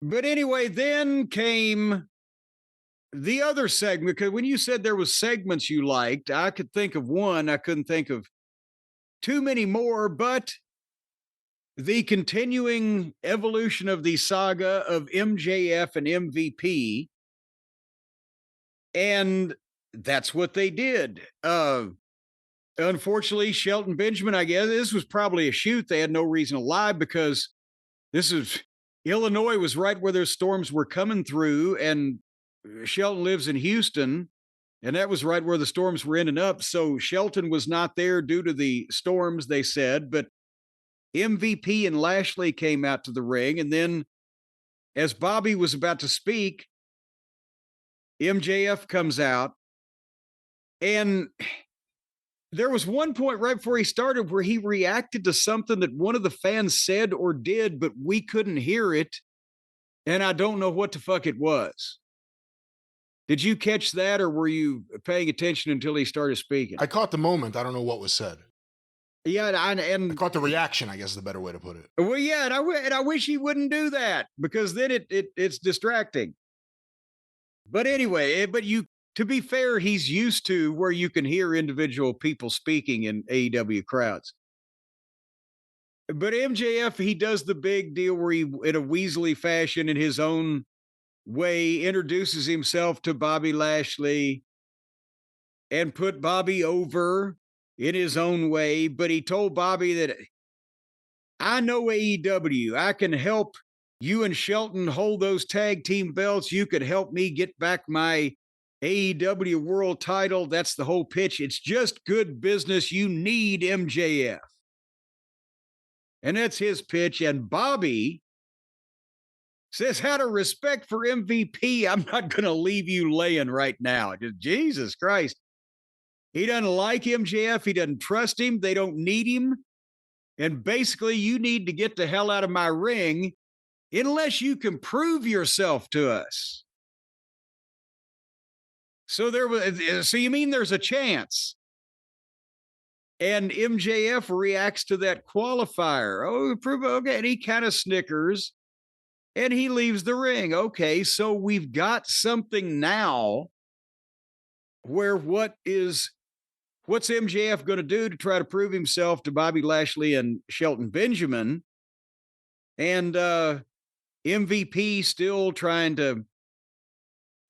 But anyway, then came the other segment, because when you said there was segments you liked, I could think of one. I couldn't think of too many more, but the continuing evolution of the saga of MJF and MVP, and that's what they did. Unfortunately, Shelton Benjamin, I guess this was probably a shoot. They had no reason to lie, because this is Illinois was right where those storms were coming through, and Shelton lives in Houston, and that was right where the storms were ending up. So Shelton was not there due to the storms, they said, but MVP and Lashley came out to the ring. And then as Bobby was about to speak, MJF comes out. And there was one point right before he started where he reacted to something that one of the fans said or did, but we couldn't hear it. And I don't know what the fuck it was. Did you catch that, or were you paying attention until he started speaking? I caught the moment. I don't know what was said. Yeah, I caught the reaction, I guess is the better way to put it. Well, yeah, and I wish he wouldn't do that, because then it's distracting. But anyway, to be fair, he's used to where you can hear individual people speaking in AEW crowds. But MJF, he does the big deal where he, in a Weasley fashion, in his own way, introduces himself to Bobby Lashley and put Bobby over in his own way. But he told Bobby that, I know AEW. I can help you and Shelton hold those tag team belts. You could help me get back my AEW world title. That's the whole pitch. It's just good business. You need MJF. And that's his pitch. And Bobby says, out of respect for MVP, I'm not going to leave you laying right now. Just, Jesus Christ. He doesn't like MJF. He doesn't trust him. They don't need him. And basically, you need to get the hell out of my ring unless you can prove yourself to us. So you mean there's a chance? And MJF reacts to that qualifier. Oh, prove okay. And he kind of snickers and he leaves the ring. Okay, so we've got something now where what's MJF going to do to try to prove himself to Bobby Lashley and Shelton Benjamin? And MVP still trying to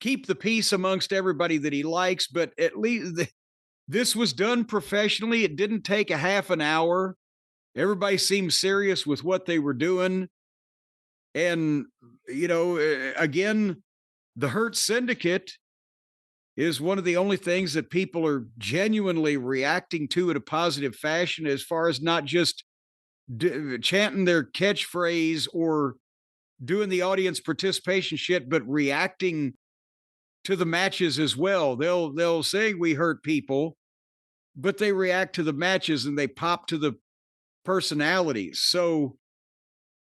keep the peace amongst everybody that he likes, but at least this was done professionally. It didn't take a half an hour. Everybody seemed serious with what they were doing. And, again, the Hurt Syndicate is one of the only things that people are genuinely reacting to in a positive fashion, as far as not just chanting their catchphrase or doing the audience participation shit, but reacting to the matches as well. They'll say we hurt people, but they react to the matches and they pop to the personalities. So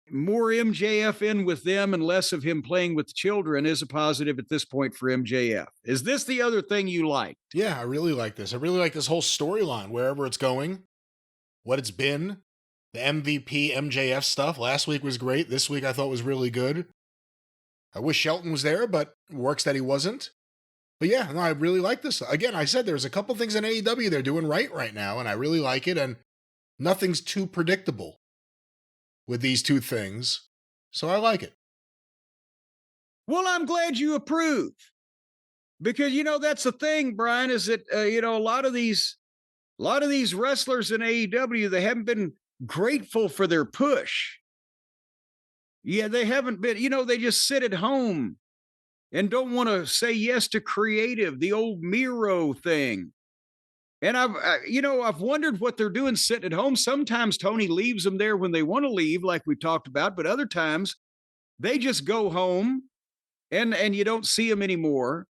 more MJF in with them and less of him playing with children is a positive at this point for MJF. Is this the other thing you liked? Yeah, I really like this. I really like this whole storyline, wherever it's going, what it's been, the MVP, MJF stuff. Last week was great. This week I thought was really good. I wish Shelton was there, but it works that he wasn't. But yeah, no, I really like this. Again, I said there's a couple things in AEW they're doing right now, and I really like it, and nothing's too predictable with these two things. So I like it. Well, I'm glad you approve. Because, that's the thing, Brian, is that, a lot of these wrestlers in AEW, they haven't been grateful for their push. Yeah, they haven't been, they just sit at home and don't want to say yes to creative, the old Miro thing. And I've wondered what they're doing sitting at home. Sometimes Tony leaves them there when they want to leave, like we talked about, but other times they just go home and you don't see them anymore.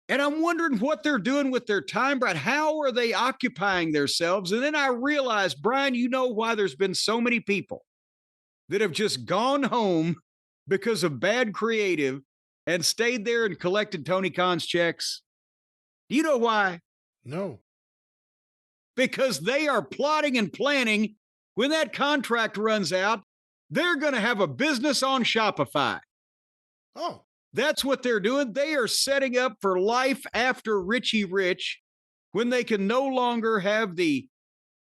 And I'm wondering what they're doing with their time, Brian. How are they occupying themselves? And then I realized, Brian, you know why there's been so many people that have just gone home because of bad creative and stayed there and collected Tony Khan's checks? Do you know why? No. Because they are plotting and planning. When that contract runs out, they're going to have a business on Shopify. Oh. That's what they're doing. They are setting up for life after Richie Rich when they can no longer have the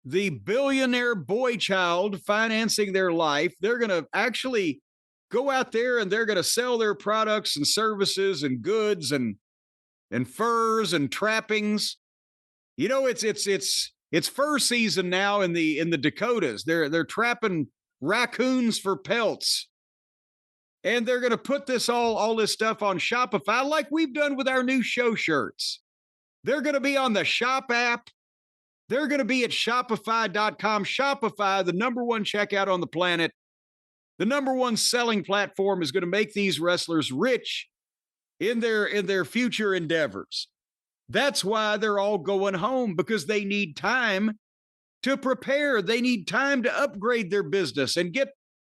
billionaire boy child financing their life. They're going to actually go out there and they're going to sell their products and services and goods and furs and trappings. You know, it's fur season now in the Dakotas. They're trapping raccoons for pelts. And they're going to put all this stuff on Shopify like we've done with our new show shirts. They're going to be on the Shop app. They're going to be at Shopify.com. Shopify, the number one checkout on the planet, the number one selling platform, is going to make these wrestlers rich in their future endeavors. That's why they're all going home, because they need time to prepare. They need time to upgrade their business and get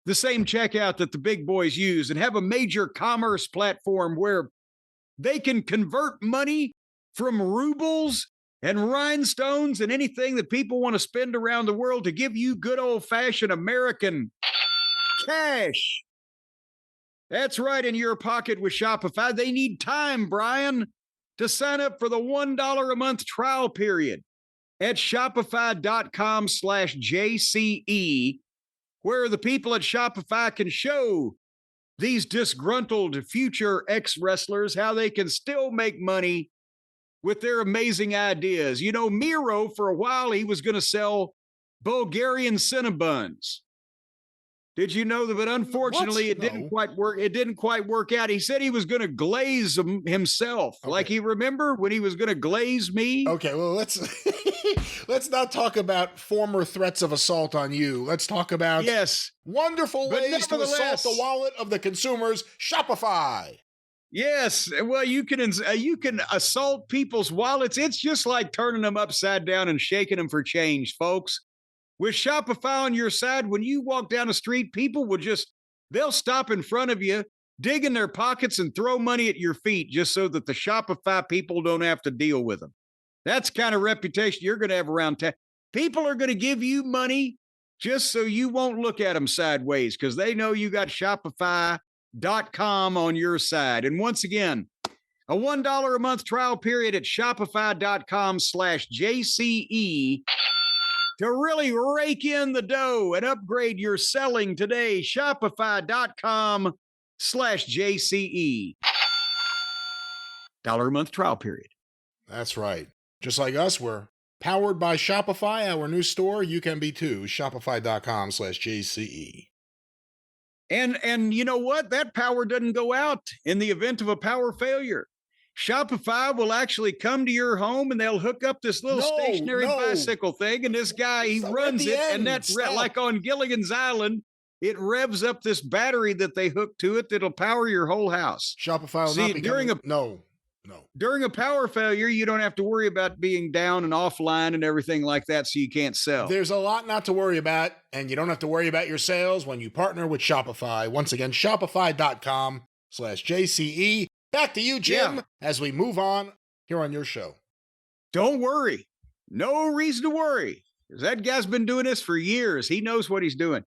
the same checkout that the big boys use and have a major commerce platform where they can convert money from rubles and rhinestones and anything that people want to spend around the world to give you good old-fashioned American cash. That's right, in your pocket with Shopify. They need time, Brian, to sign up for the $1 a month trial period at Shopify.com/JCE, where the people at Shopify can show these disgruntled future ex-wrestlers how they can still make money with their amazing ideas. You know, Miro, for a while, he was going to sell Bulgarian Cinnabons. Did you know that? But unfortunately, it didn't quite work. It didn't quite work out. He said he was going to glaze them himself. Okay. Like, he remember when he was going to glaze me? Okay, well, let's let's not talk about former threats of assault on you. Let's talk about wonderful ways to assault the wallet of the consumers. Shopify. Yes, well, you can assault people's wallets. It's just like turning them upside down and shaking them for change, folks. With Shopify on your side, when you walk down the street, people they'll stop in front of you, dig in their pockets, and throw money at your feet just so that the Shopify people don't have to deal with them. That's the kind of reputation you're going to have around town. People are going to give you money just so you won't look at them sideways, because they know you got Shopify.com on your side. And once again, a $1 a month trial period at Shopify.com/JCE to really rake in the dough and upgrade your selling today. Shopify.com/JCE. $1 a month trial period. That's right. Just like us, we're powered by Shopify, our new store. You can be too. Shopify.com/JCE. And you know what? That power doesn't go out in the event of a power failure. Shopify will actually come to your home and they'll hook up this little stationary bicycle thing. And this guy, he runs it. And that's like on Gilligan's Island, it revs up this battery that they hook to it that'll power your whole house. Shopify will not be during a power failure, you don't have to worry about being down and offline and everything like that, so you can't sell. There's a lot not to worry about, and you don't have to worry about your sales when you partner with Shopify. Once again, Shopify.com/JCE. Back to you, Jim, as we move on here on your show. Don't worry. No reason to worry, because that guy's been doing this for years. He knows what he's doing.